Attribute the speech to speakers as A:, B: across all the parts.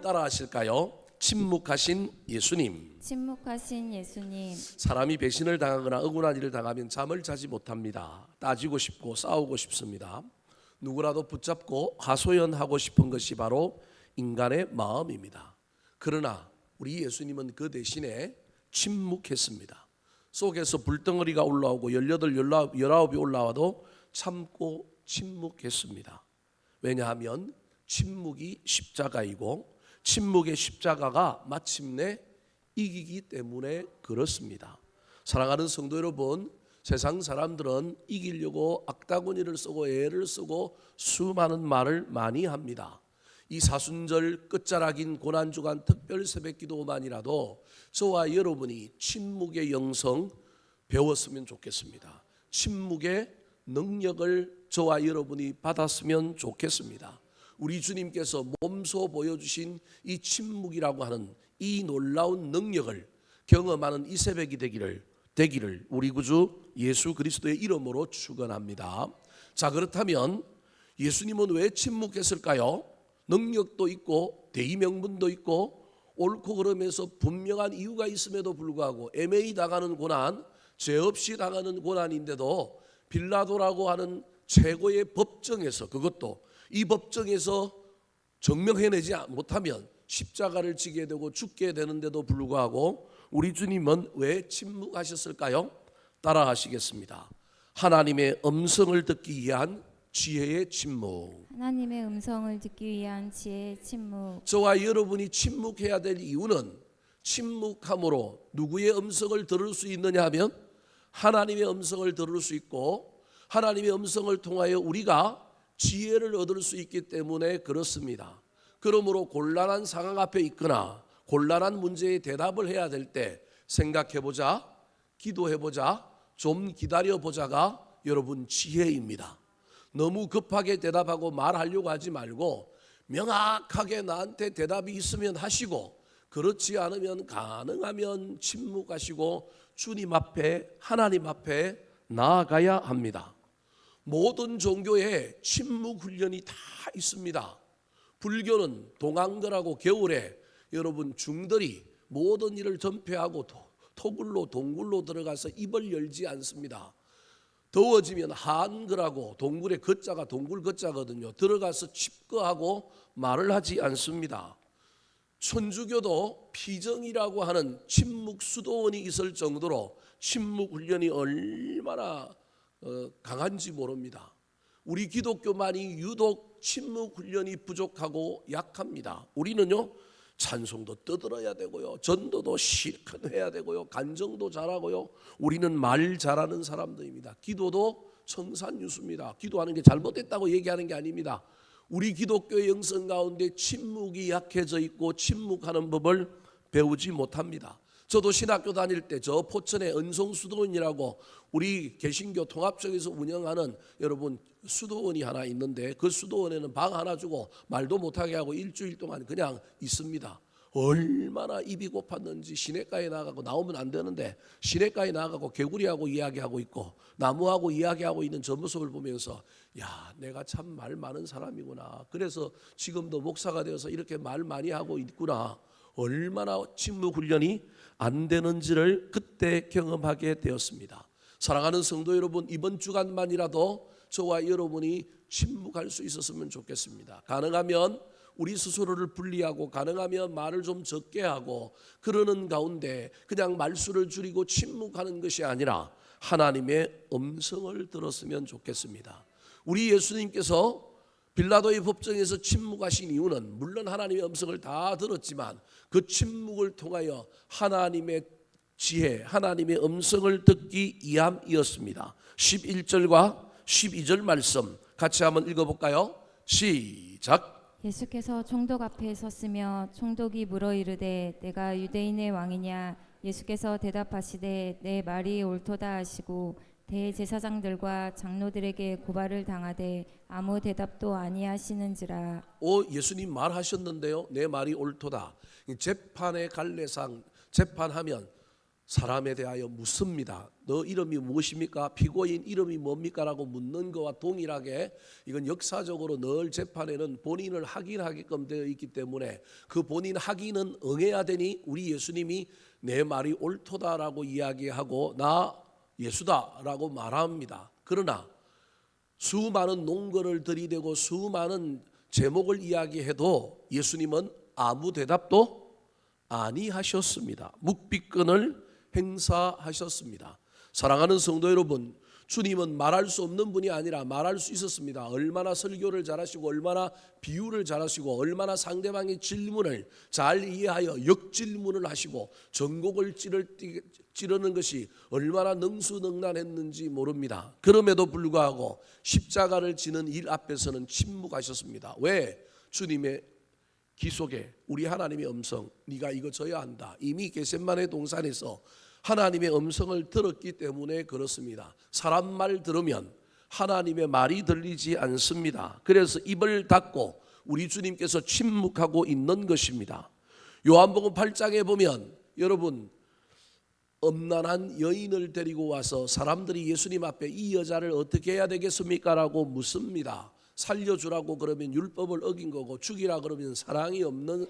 A: 따라 하실까요? 침묵하신 예수님.
B: 침묵하신 예수님.
A: 사람이 배신을 당하거나 억울한 일을 당하면 잠을 자지 못합니다. 따지고 싶고 싸우고 싶습니다. 누구라도 붙잡고 하소연하고 싶은 것이 바로 인간의 마음입니다. 그러나 우리 예수님은 그 대신에 침묵했습니다. 속에서 불덩어리가 올라오고 18, 19이 올라와도 참고 침묵했습니다. 왜냐하면 침묵이 십자가이고 침묵의 십자가가 마침내 이기기 때문에 그렇습니다. 사랑하는 성도 여러분, 세상 사람들은 이기려고 악다구니를 쓰고 애를 쓰고 수많은 말을 많이 합니다. 이 사순절 끝자락인 고난주간 특별 새벽기도만이라도 저와 여러분이 침묵의 영성 배웠으면 좋겠습니다. 침묵의 능력을 저와 여러분이 받았으면 좋겠습니다. 우리 주님께서 몸소 보여주신 이 침묵이라고 하는 이 놀라운 능력을 경험하는 이 새벽이 되기를 우리 구주 예수 그리스도의 이름으로 축원합니다. 자, 그렇다면 예수님은 왜 침묵했을까요? 능력도 있고 대의명분도 있고 옳고 그름에서 분명한 이유가 있음에도 불구하고 애매히 당하는 고난, 죄 없이 당하는 고난인데도 빌라도라고 하는 최고의 법정에서, 그것도 이 법정에서 증명해내지 못하면 십자가를 지게 되고 죽게 되는데도 불구하고 우리 주님은 왜 침묵하셨을까요? 따라 하시겠습니다. 하나님의 음성을 듣기 위한 지혜의 침묵.
B: 하나님의 음성을 듣기 위한 지혜의 침묵.
A: 저와 여러분이 침묵해야 될 이유는 침묵함으로 누구의 음성을 들을 수 있느냐 하면 하나님의 음성을 들을 수 있고 하나님의 음성을 통하여 우리가 지혜를 얻을 수 있기 때문에 그렇습니다. 그러므로 곤란한 상황 앞에 있거나 곤란한 문제에 대답을 해야 될 때 생각해보자, 기도해보자, 좀 기다려보자가 여러분 지혜입니다. 너무 급하게 대답하고 말하려고 하지 말고 명확하게 나한테 대답이 있으면 하시고 그렇지 않으면 가능하면 침묵하시고 주님 앞에 하나님 앞에 나아가야 합니다. 모든 종교에 침묵 훈련이 다 있습니다. 불교는 동안거라고 겨울에 여러분 중들이 모든 일을 전폐하고 토굴로 동굴로 들어가서 입을 열지 않습니다. 더워지면 한거라고 동굴의 거자가 동굴 거자거든요. 들어가서 칩거하고 말을 하지 않습니다. 천주교도 피정이라고 하는 침묵 수도원이 있을 정도로 침묵 훈련이 얼마나 강한지 모릅니다. 우리 기독교만이 유독 침묵 훈련이 부족하고 약합니다. 우리는요 찬송도 떠들어야 되고요, 전도도 실컷 해야 되고요, 간정도 잘하고요. 우리는 말 잘하는 사람들입니다. 기도도 청산유수입니다. 기도하는 게 잘못됐다고 얘기하는 게 아닙니다. 우리 기독교의 영성 가운데 침묵이 약해져 있고 침묵하는 법을 배우지 못합니다. 저도 신학교 다닐 때 저 포천의 은송수도원이라고 우리 개신교 통합청에서 운영하는 여러분 수도원이 하나 있는데 그 수도원에는 방 하나 주고 말도 못하게 하고 일주일 동안 그냥 있습니다. 얼마나 입이 고팠는지 시내가에 나가고 나오면 안 되는데 시내가에 나가고 개구리하고 이야기하고 있고 나무하고 이야기하고 있는 저 모습을 보면서 야, 내가 참 말 많은 사람이구나. 그래서 지금도 목사가 되어서 이렇게 말 많이 하고 있구나. 얼마나 침묵 훈련이 안 되는지를 그때 경험하게 되었습니다. 사랑하는 성도 여러분, 이번 주간만이라도 저와 여러분이 침묵할 수 있었으면 좋겠습니다. 가능하면 우리 스스로를 분리하고 가능하면 말을 좀 적게 하고 그러는 가운데 그냥 말수를 줄이고 침묵하는 것이 아니라 하나님의 음성을 들었으면 좋겠습니다. 우리 예수님께서 빌라도의 법정에서 침묵하신 이유는 물론 하나님의 음성을 다 들었지만 그 침묵을 통하여 하나님의 지혜, 하나님의 음성을 듣기 위함이었습니다. 11절과 12절 말씀 같이 한번 읽어볼까요? 시작.
B: 예수께서 총독 앞에 섰으며 총독이 물어 이르되 내가 유대인의 왕이냐? 예수께서 대답하시되 내 말이 옳도다 하시고 대제사장들과 장로들에게 고발을 당하되 아무 대답도 아니하시는지라.
A: 예수님 말하셨는데요, 내 말이 옳도다. 재판의 갈래상 재판하면 사람에 대하여 묻습니다. 너 이름이 무엇입니까? 피고인 이름이 뭡니까? 라고 묻는 것과 동일하게 이건 역사적으로 늘 재판에는 본인을 확인하게끔 되어 있기 때문에 그 본인 확인은 응해야 되니 우리 예수님이 내 말이 옳도다라고 이야기하고 나 예수다라고 말합니다. 그러나 수많은 논거를 들이대고 수많은 제목을 이야기해도 예수님은 아무 대답도 아니하셨습니다. 묵비권을 행사하셨습니다. 사랑하는 성도 여러분, 주님은 말할 수 없는 분이 아니라 말할 수 있었습니다. 얼마나 설교를 잘하시고 얼마나 비유를 잘하시고 얼마나 상대방의 질문을 잘 이해하여 역질문을 하시고 전곡을 찌르는 것이 얼마나 능수능란했는지 모릅니다. 그럼에도 불구하고 십자가를 지는 일 앞에서는 침묵하셨습니다. 왜? 주님의 귀 속에 우리 하나님의 음성, 네가 이거 져야 한다. 이미 겟세마네 동산에서 하나님의 음성을 들었기 때문에 그렇습니다. 사람 말 들으면 하나님의 말이 들리지 않습니다. 그래서 입을 닫고 우리 주님께서 침묵하고 있는 것입니다. 요한복음 8장에 보면 여러분 음란한 여인을 데리고 와서 사람들이 예수님 앞에 이 여자를 어떻게 해야 되겠습니까? 라고 묻습니다. 살려주라고 그러면 율법을 어긴 거고 죽이라 그러면 사랑이 없는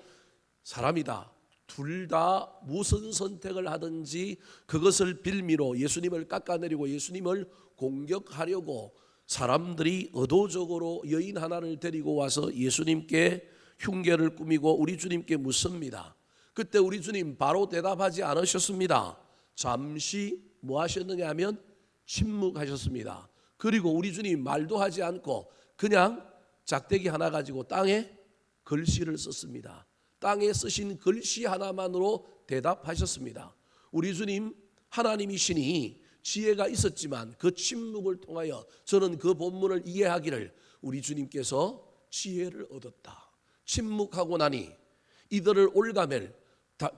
A: 사람이다. 둘 다 무슨 선택을 하든지 그것을 빌미로 예수님을 깎아내리고 예수님을 공격하려고 사람들이 의도적으로 여인 하나를 데리고 와서 예수님께 흉계를 꾸미고 우리 주님께 묻습니다. 그때 우리 주님 바로 대답하지 않으셨습니다. 잠시 뭐 하셨느냐 하면 침묵하셨습니다. 그리고 우리 주님 말도 하지 않고 그냥 작대기 하나 가지고 땅에 글씨를 썼습니다. 땅에 쓰신 글씨 하나만으로 대답하셨습니다. 우리 주님 하나님이시니 지혜가 있었지만 그 침묵을 통하여 저는 그 본문을 이해하기를 우리 주님께서 지혜를 얻었다. 침묵하고 나니 이들을 올가맬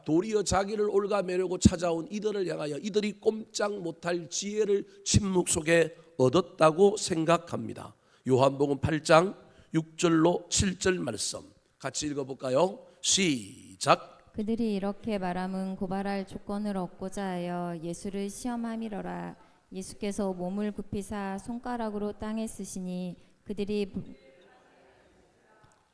A: 도리어 자기를 올가매려고 찾아온 이들을 향하여 이들이 꼼짝 못할 지혜를 침묵 속에 얻었다고 생각합니다. 요한복음 8장 6절로 7절 말씀 같이 읽어볼까요? 시작.
B: 그들이 이렇게 말함은 고발할 조건을 얻고자 하여 예수를 시험함이러라. 예수께서 몸을 굽히사 손가락으로 땅에 쓰시니 그들이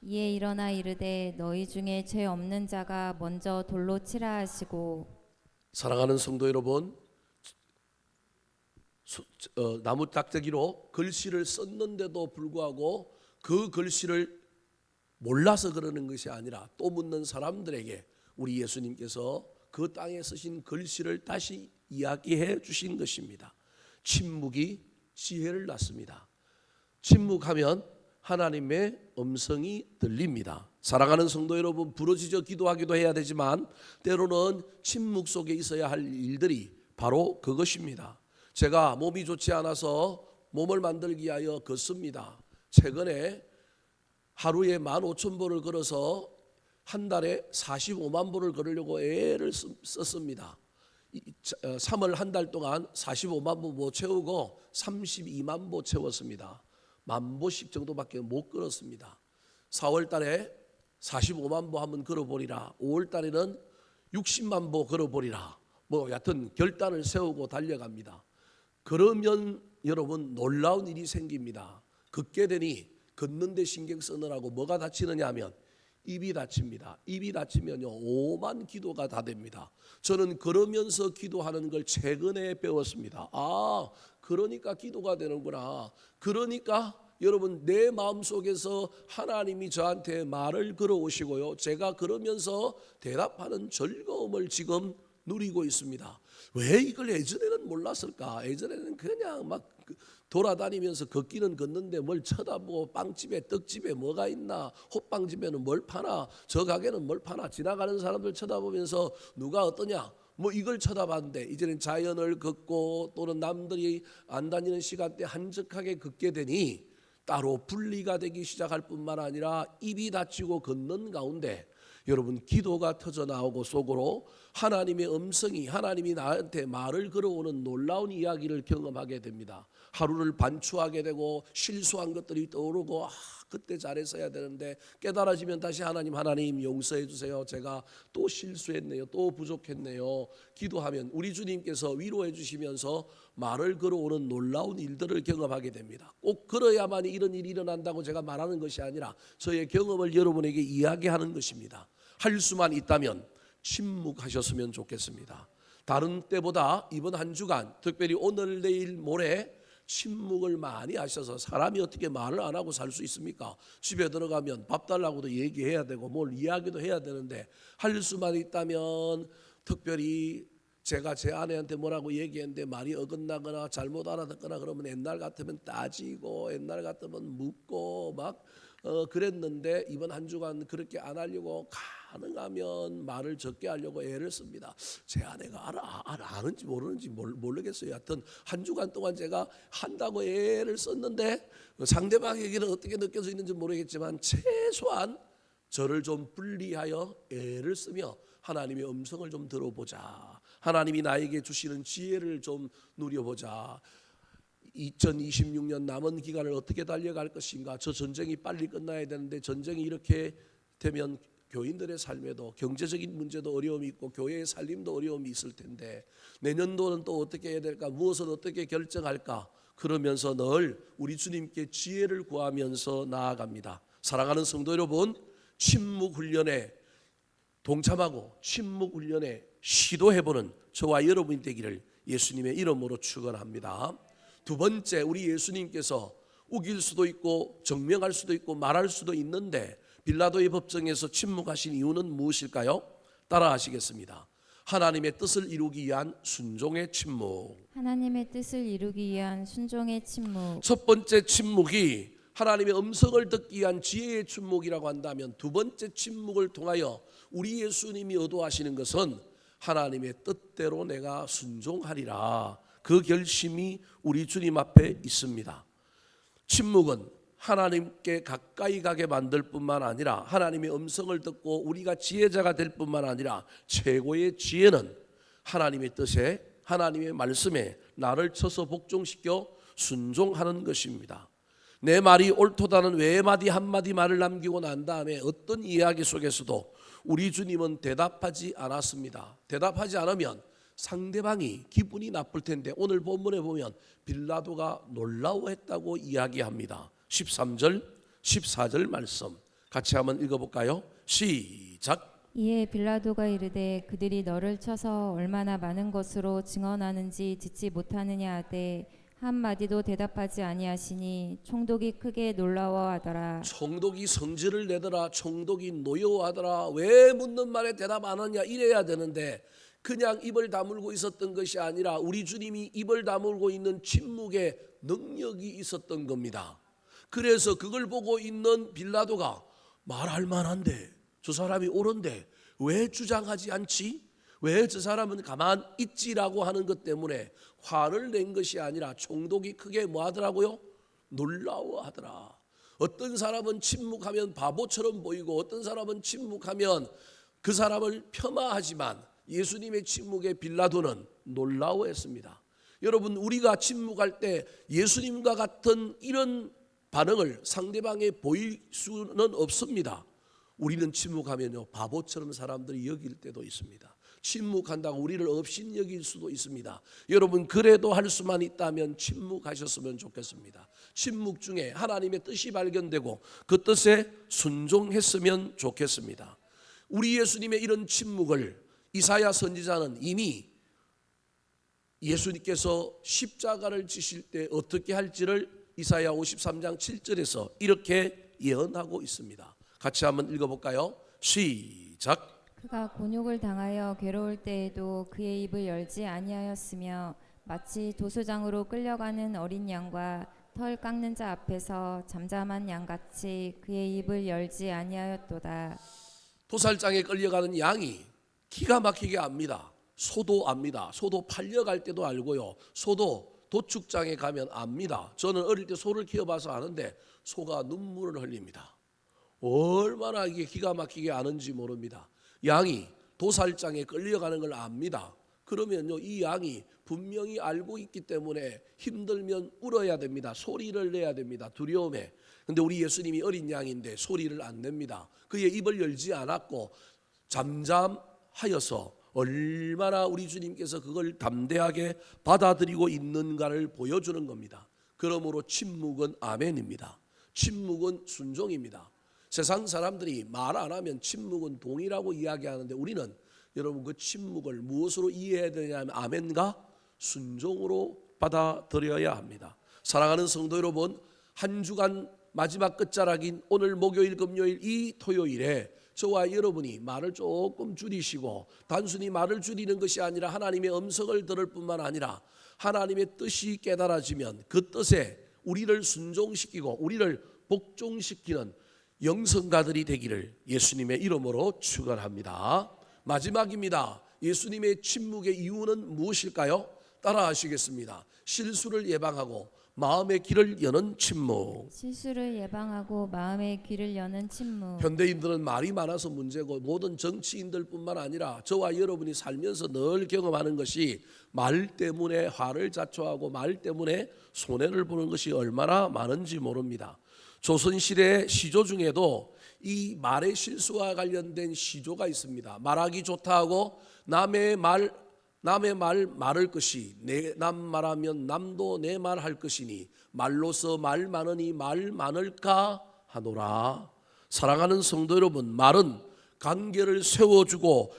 B: 이에 일어나 이르되 너희 중에 죄 없는 자가 먼저 돌로 치라 하시고.
A: 사랑하는 성도 여러분, 나무 짝대기로 글씨를 썼는데도 불구하고 그 글씨를 몰라서 그러는 것이 아니라 또 묻는 사람들에게 우리 예수님께서 그 땅에 쓰신 글씨를 다시 이야기해 주신 것입니다. 침묵이 지혜를 낳습니다. 침묵하면 하나님의 음성이 들립니다. 사랑하는 성도 여러분, 부르짖어 기도하기도 해야 되지만 때로는 침묵 속에 있어야 할 일들이 바로 그것입니다. 제가 몸이 좋지 않아서 몸을 만들기 위하여 걷습니다. 최근에 하루에 15,000보를 걸어서 한 달에 45만 보를 걸으려고 애를 썼습니다. 3월 한 달 동안 45만 보 못 채우고 32만 보 채웠습니다. 10,000보씩 정도밖에 못 걸었습니다. 4월 달에 45만 보 한번 걸어보리라. 5월 달에는 60만 보 걸어보리라. 여하튼 결단을 세우고 달려갑니다. 그러면 여러분 놀라운 일이 생깁니다. 걷게 되니 걷는데 신경 쓰느라고 뭐가 다치느냐 하면 입이 다칩니다. 입이 다치면요 오만 기도가 다 됩니다. 저는 그러면서 기도하는 걸 최근에 배웠습니다. 그러니까 기도가 되는구나. 그러니까 여러분 내 마음속에서 하나님이 저한테 말을 걸어오시고요, 제가 그러면서 대답하는 즐거움을 지금 누리고 있습니다. 왜 이걸 예전에는 몰랐을까? 예전에는 그냥 막 돌아다니면서 걷기는 걷는데 뭘 쳐다보고 빵집에 떡집에 뭐가 있나, 호빵집에는 뭘 파나, 저 가게는 뭘 파나, 지나가는 사람들 쳐다보면서 누가 어떠냐 이걸 쳐다봤는데 이제는 자연을 걷고 또는 남들이 안 다니는 시간대 한적하게 걷게 되니 따로 분리가 되기 시작할 뿐만 아니라 입이 닫히고 걷는 가운데 여러분 기도가 터져 나오고 속으로 하나님의 음성이, 하나님이 나한테 말을 걸어오는 놀라운 이야기를 경험하게 됩니다. 하루를 반추하게 되고 실수한 것들이 떠오르고 그때 잘했어야 되는데 깨달아지면 다시 하나님 용서해 주세요. 제가 또 실수했네요. 또 부족했네요. 기도하면 우리 주님께서 위로해 주시면서 말을 걸어오는 놀라운 일들을 경험하게 됩니다. 꼭 그래야만 이런 일이 일어난다고 제가 말하는 것이 아니라 저의 경험을 여러분에게 이야기하는 것입니다. 할 수만 있다면 침묵하셨으면 좋겠습니다. 다른 때보다 이번 한 주간 특별히 오늘 내일 모레 침묵을 많이 하셔서 사람이 어떻게 말을 안 하고 살 수 있습니까? 집에 들어가면 밥 달라고도 얘기해야 되고 뭘 이야기도 해야 되는데 할 수만 있다면 특별히 제가 제 아내한테 뭐라고 얘기했는데 말이 어긋나거나 잘못 알아듣거나 그러면 옛날 같으면 따지고 옛날 같으면 묻고 막 그랬는데 이번 한 주간 그렇게 안 하려고 가능하면 말을 적게 하려고 애를 씁니다. 제 아내가 아는지 모르는지 모르겠어요. 하여튼 한 주간 동안 제가 한다고 애를 썼는데 상대방에게는 어떻게 느껴지는지 모르겠지만 최소한 저를 좀 분리하여 애를 쓰며 하나님의 음성을 좀 들어보자. 하나님이 나에게 주시는 지혜를 좀 누려보자. 2026년 남은 기간을 어떻게 달려갈 것인가. 저 전쟁이 빨리 끝나야 되는데 전쟁이 이렇게 되면 교인들의 삶에도 경제적인 문제도 어려움이 있고 교회의 살림도 어려움이 있을 텐데 내년도는 또 어떻게 해야 될까, 무엇을 어떻게 결정할까, 그러면서 늘 우리 주님께 지혜를 구하면서 나아갑니다. 사랑하는 성도 여러분, 침묵 훈련에 동참하고 침묵 훈련에 시도해보는 저와 여러분이 되기를 예수님의 이름으로 축원합니다. 두 번째, 우리 예수님께서 우길 수도 있고 정명할 수도 있고 말할 수도 있는데 빌라도의 법정에서 침묵하신 이유는 무엇일까요? 따라하시겠습니다. 하나님의 뜻을 이루기 위한 순종의 침묵.
B: 하나님의 뜻을 이루기 위한 순종의 침묵.
A: 첫 번째 침묵이 하나님의 음성을 듣기 위한 지혜의 침묵이라고 한다면 두 번째 침묵을 통하여 우리 예수님이 의도하시는 것은 하나님의 뜻대로 내가 순종하리라. 그 결심이 우리 주님 앞에 있습니다. 침묵은 하나님께 가까이 가게 만들 뿐만 아니라 하나님의 음성을 듣고 우리가 지혜자가 될 뿐만 아니라 최고의 지혜는 하나님의 뜻에, 하나님의 말씀에 나를 쳐서 복종시켜 순종하는 것입니다. 내 말이 옳도다는 외마디 한마디 말을 남기고 난 다음에 어떤 이야기 속에서도 우리 주님은 대답하지 않았습니다. 대답하지 않으면 상대방이 기분이 나쁠 텐데 오늘 본문에 보면 빌라도가 놀라워했다고 이야기합니다. 13절 14절 말씀 같이 한번 읽어볼까요? 시작.
B: 이에 빌라도가 이르되 그들이 너를 쳐서 얼마나 많은 것으로 증언하는지 듣지 못하느냐 하되 한마디도 대답하지 아니하시니 총독이 크게 놀라워하더라.
A: 총독이 성질을 내더라. 총독이 노여워하더라. 왜 묻는 말에 대답 안 하냐 이래야 되는데 그냥 입을 다물고 있었던 것이 아니라 우리 주님이 입을 다물고 있는 침묵의 능력이 있었던 겁니다. 그래서 그걸 보고 있는 빌라도가 말할 만한데 저 사람이 옳은데 왜 주장하지 않지? 왜 저 사람은 가만 있지라고 하는 것 때문에 화를 낸 것이 아니라 총독이 크게 뭐 하더라고요? 놀라워하더라. 어떤 사람은 침묵하면 바보처럼 보이고 어떤 사람은 침묵하면 그 사람을 폄하하지만 예수님의 침묵에 빌라도는 놀라워했습니다. 여러분, 우리가 침묵할 때 예수님과 같은 이런 반응을 상대방에 보일 수는 없습니다. 우리는 침묵하면요 바보처럼 사람들이 여길 때도 있습니다. 침묵한다고 우리를 업신 여길 수도 있습니다. 여러분, 그래도 할 수만 있다면 침묵하셨으면 좋겠습니다. 침묵 중에 하나님의 뜻이 발견되고 그 뜻에 순종했으면 좋겠습니다. 우리 예수님의 이런 침묵을 이사야 선지자는 이미 예수님께서 십자가를 지실 때 어떻게 할지를 이사야 53장 7절에서 이렇게 예언하고 있습니다. 같이 한번 읽어볼까요? 시작.
B: 그가 곤욕을 당하여 괴로울 때에도 그의 입을 열지 아니하였으며 마치 도수장으로 끌려가는 어린 양과 털 깎는 자 앞에서 잠잠한 양같이 그의 입을 열지 아니하였도다.
A: 도살장에 끌려가는 양이 기가 막히게 압니다. 소도 압니다. 소도 팔려갈 때도 알고요. 소도 도축장에 가면 압니다. 저는 어릴 때 소를 키워봐서 아는데 소가 눈물을 흘립니다. 얼마나 이게 기가 막히게 아는지 모릅니다. 양이 도살장에 끌려가는 걸 압니다. 그러면요, 이 양이 분명히 알고 있기 때문에 힘들면 울어야 됩니다. 소리를 내야 됩니다. 두려움에. 근데 우리 예수님이 어린 양인데 소리를 안 냅니다. 그의 입을 열지 않았고 잠잠하여서 얼마나 우리 주님께서 그걸 담대하게 받아들이고 있는가를 보여주는 겁니다. 그러므로 침묵은 아멘입니다. 침묵은 순종입니다. 세상 사람들이 말 안 하면 침묵은 동의라고 이야기하는데 우리는 여러분 그 침묵을 무엇으로 이해해야 되냐면 아멘과 순종으로 받아들여야 합니다. 사랑하는 성도 여러분, 한 주간 마지막 끝자락인 오늘 목요일 금요일 이 토요일에 저와 여러분이 말을 조금 줄이시고 단순히 말을 줄이는 것이 아니라 하나님의 음성을 들을 뿐만 아니라 하나님의 뜻이 깨달아지면 그 뜻에 우리를 순종시키고 우리를 복종시키는 영성가들이 되기를 예수님의 이름으로 축원합니다. 마지막입니다. 예수님의 침묵의 이유는 무엇일까요? 따라하시겠습니다. 실수를 예방하고 마음의 길을 여는 침묵.
B: 실수를 예방하고 마음의 귀를 여는 침묵.
A: 현대인들은 말이 많아서 문제고 모든 정치인들뿐만 아니라 저와 여러분이 살면서 늘 경험하는 것이 말 때문에 화를 자초하고 말 때문에 손해를 보는 것이 얼마나 많은지 모릅니다. 조선시대 시조 중에도 이 말의 실수와 관련된 시조가 있습니다. 말하기 좋다 하고 남의 말 말할 것이 남 말하면 남도 내 말 할 것이니 말로서 말 많으니 말 많을까 하노라. 사랑하는 성도 여러분, 말은 관계를 세워주고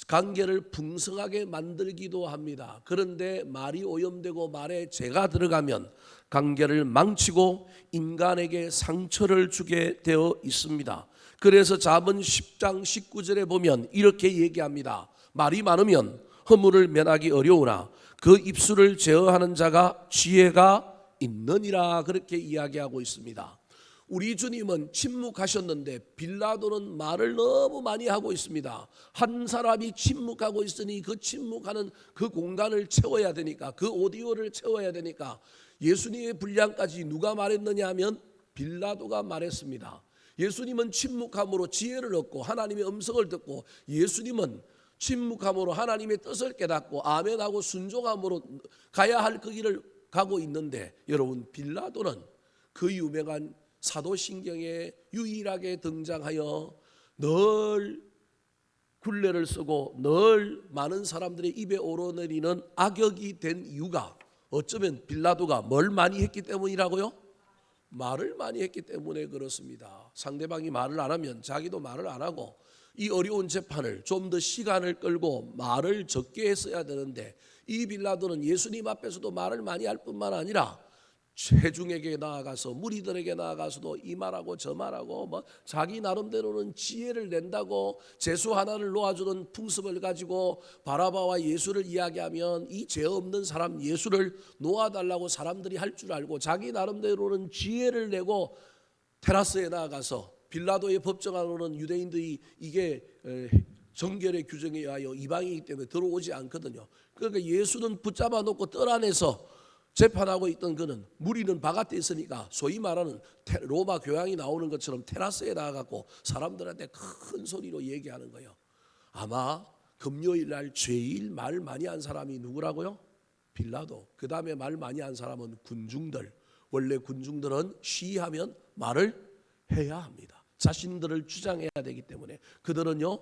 A: 관계를 풍성하게 만들기도 합니다. 그런데 말이 오염되고 말에 재가 들어가면 관계를 망치고 인간에게 상처를 주게 되어 있습니다. 그래서 잠언 10장 19절에 보면 이렇게 얘기합니다. 말이 많으면 허물을 면하기 어려우나 그 입술을 제어하는 자가 지혜가 있느니라. 그렇게 이야기하고 있습니다. 우리 주님은 침묵하셨는데 빌라도는 말을 너무 많이 하고 있습니다. 한 사람이 침묵하고 있으니 그 침묵하는 그 공간을 채워야 되니까, 그 오디오를 채워야 되니까 예수님의 분량까지 누가 말했느냐 하면 빌라도가 말했습니다. 예수님은 침묵함으로 지혜를 얻고 하나님의 음성을 듣고, 예수님은 침묵함으로 하나님의 뜻을 깨닫고 아멘하고 순종함으로 가야 할 그 길을 가고 있는데, 여러분 빌라도는 그 유명한 사도신경에 유일하게 등장하여 늘 굴레를 쓰고 늘 많은 사람들의 입에 오르내리는 악역이 된 이유가 어쩌면 빌라도가 뭘 많이 했기 때문이라고요? 말을 많이 했기 때문에 그렇습니다. 상대방이 말을 안 하면 자기도 말을 안 하고 이 어려운 재판을 좀 더 시간을 끌고 말을 적게 했어야 되는데, 이 빌라도는 예수님 앞에서도 말을 많이 할 뿐만 아니라 회중에게 나아가서 무리들에게 나아가서도 이 말하고 저 말하고 자기 나름대로는 지혜를 낸다고 재수 하나를 놓아주는 풍습을 가지고 바라바와 예수를 이야기하면 이 죄 없는 사람 예수를 놓아달라고 사람들이 할 줄 알고 자기 나름대로는 지혜를 내고 테라스에 나아가서 빌라도의 법정으로는 유대인들이 이게 정결의 규정에 의하여 이방이기 때문에 들어오지 않거든요. 그러니까 예수는 붙잡아 놓고 뜰 안에서 재판하고 있던 그는 무리는 바깥에 있으니까 소위 말하는 로마 교양이 나오는 것처럼 테라스에 나가고 사람들한테 큰 소리로 얘기하는 거예요. 아마 금요일 날 제일 말 많이 한 사람이 누구라고요? 빌라도. 그 다음에 말 많이 한 사람은 군중들. 원래 군중들은 시위하면 말을 해야 합니다. 자신들을 주장해야 되기 때문에 그들은요,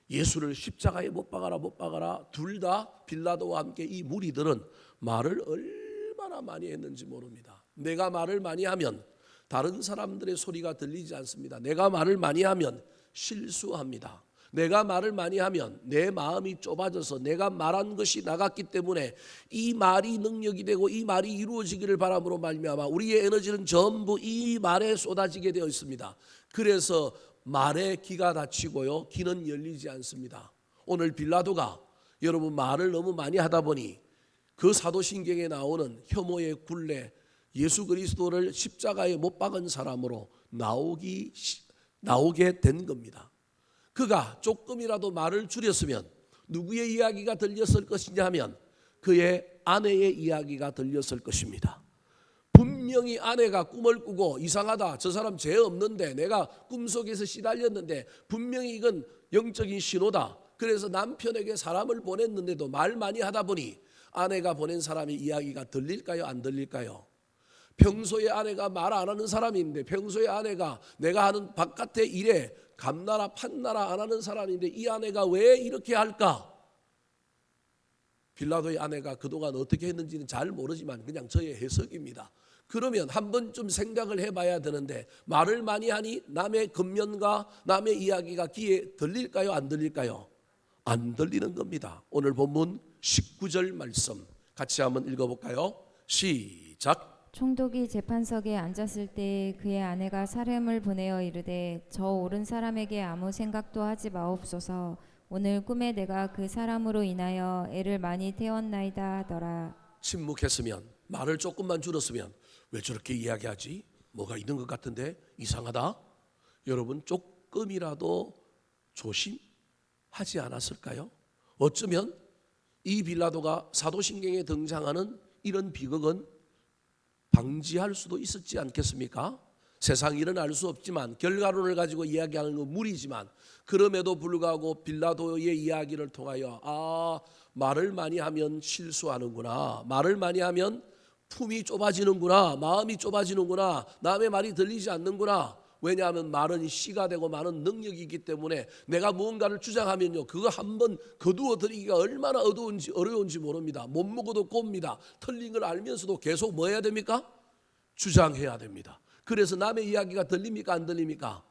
A: 예수를 십자가에 못 박아라 둘 다 빌라도와 함께 이 무리들은 말을 얼마나 많이 했는지 모릅니다. 내가 말을 많이 하면 다른 사람들의 소리가 들리지 않습니다. 내가 말을 많이 하면 실수합니다. 내가 말을 많이 하면 내 마음이 좁아져서 내가 말한 것이 나갔기 때문에 이 말이 능력이 되고 이 말이 이루어지기를 바람으로 말미암아 우리의 에너지는 전부 이 말에 쏟아지게 되어 있습니다. 그래서 말의 귀가 닫히고요, 귀는 열리지 않습니다. 오늘 빌라도가 여러분 말을 너무 많이 하다 보니 그 사도신경에 나오는 혐오의 굴레, 예수 그리스도를 십자가에 못 박은 사람으로 나오게 된 겁니다. 그가 조금이라도 말을 줄였으면 누구의 이야기가 들렸을 것이냐 하면 그의 아내의 이야기가 들렸을 것입니다. 분명히 아내가 꿈을 꾸고 이상하다, 저 사람 죄 없는데 내가 꿈속에서 시달렸는데 분명히 이건 영적인 신호다. 그래서 남편에게 사람을 보냈는데도 말 많이 하다 보니 아내가 보낸 사람의 이야기가 들릴까요? 안 들릴까요? 평소에 아내가 말 안 하는 사람인데, 평소에 아내가 내가 하는 바깥의 일에 감나라 판나라 안 하는 사람인데 이 아내가 왜 이렇게 할까? 빌라도의 아내가 그동안 어떻게 했는지는 잘 모르지만 그냥 저의 해석입니다. 그러면 한 번쯤 생각을 해봐야 되는데, 말을 많이 하니 남의 겉면과 남의 이야기가 귀에 들릴까요? 안 들릴까요? 안 들리는 겁니다. 오늘 본문 19절 말씀 같이 한번 읽어볼까요? 시작.
B: 총독이 재판석에 앉았을 때 그의 아내가 사람을 보내어 이르되 저 옳은 사람에게 아무 생각도 하지 마옵소서. 오늘 꿈에 내가 그 사람으로 인하여 애를 많이 태웠나이다 하더라.
A: 침묵했으면, 말을 조금만 줄였으면 왜 저렇게 이야기하지? 뭐가 있는 것 같은데 이상하다. 여러분 조금이라도 조심하지 않았을까요? 어쩌면 이 빌라도가 사도신경에 등장하는 이런 비극은 방지할 수도 있었지 않겠습니까? 세상 일은 알 수 없지만 결과론을 가지고 이야기하는 건 무리지만, 그럼에도 불구하고 빌라도의 이야기를 통하여 말을 많이 하면 실수하는구나, 말을 많이 하면 품이 좁아지는구나, 마음이 좁아지는구나, 남의 말이 들리지 않는구나. 왜냐하면 말은 씨가 되고 많은 능력이기 때문에 내가 무언가를 주장하면요, 그거 한번 거두어 들이기가 얼마나 어려운지 모릅니다. 못 먹어도 곱니다. 틀린 걸 알면서도 계속 뭐 해야 됩니까? 주장해야 됩니다. 그래서 남의 이야기가 들립니까? 안 들립니까?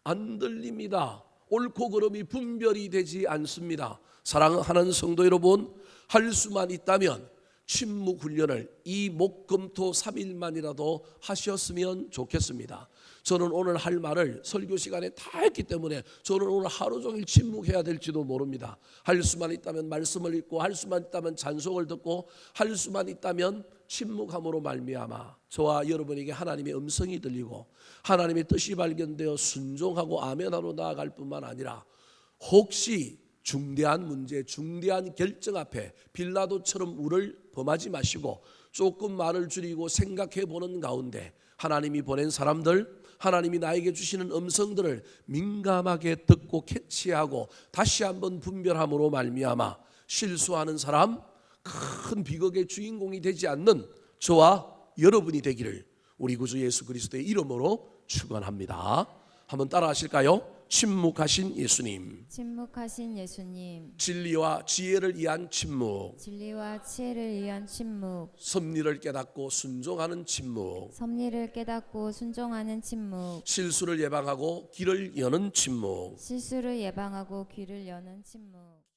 A: 안 들립니다. 옳고 그름이 분별이 되지 않습니다. 사랑하는 성도 여러분, 할 수만 있다면 침묵 훈련을 이 목금토 3일만이라도 하셨으면 좋겠습니다. 저는 오늘 할 말을 설교 시간에 다 했기 때문에 저는 오늘 하루 종일 침묵해야 될지도 모릅니다. 할 수만 있다면 말씀을 읽고, 할 수만 있다면 잔송을 듣고, 할 수만 있다면 침묵함으로 말미암아 저와 여러분에게 하나님의 음성이 들리고 하나님의 뜻이 발견되어 순종하고 아멘하러 나아갈 뿐만 아니라, 혹시 중대한 문제, 중대한 결정 앞에 빌라도처럼 우를 범하지 마시고 조금 말을 줄이고 생각해 보는 가운데 하나님이 보낸 사람들, 하나님이 나에게 주시는 음성들을 민감하게 듣고 캐치하고 다시 한번 분별함으로 말미암아 실수하는 사람, 큰 비극의 주인공이 되지 않는 저와 여러분이 되기를 우리 구주 예수 그리스도의 이름으로 축원합니다. 한번 따라 하실까요? 침묵하신 예수님,
B: 침묵하신 예수님,
A: 진리와 지혜를 위한 침묵,
B: 진리와 지혜를 위한 침묵,
A: 섭리를 깨닫고 순종하는 침묵,
B: 섭리를 깨닫고 순종하는 침묵,
A: 실수를 예방하고 길을 여는 침묵.
B: 실수를 예방하고 귀를 여는 침묵.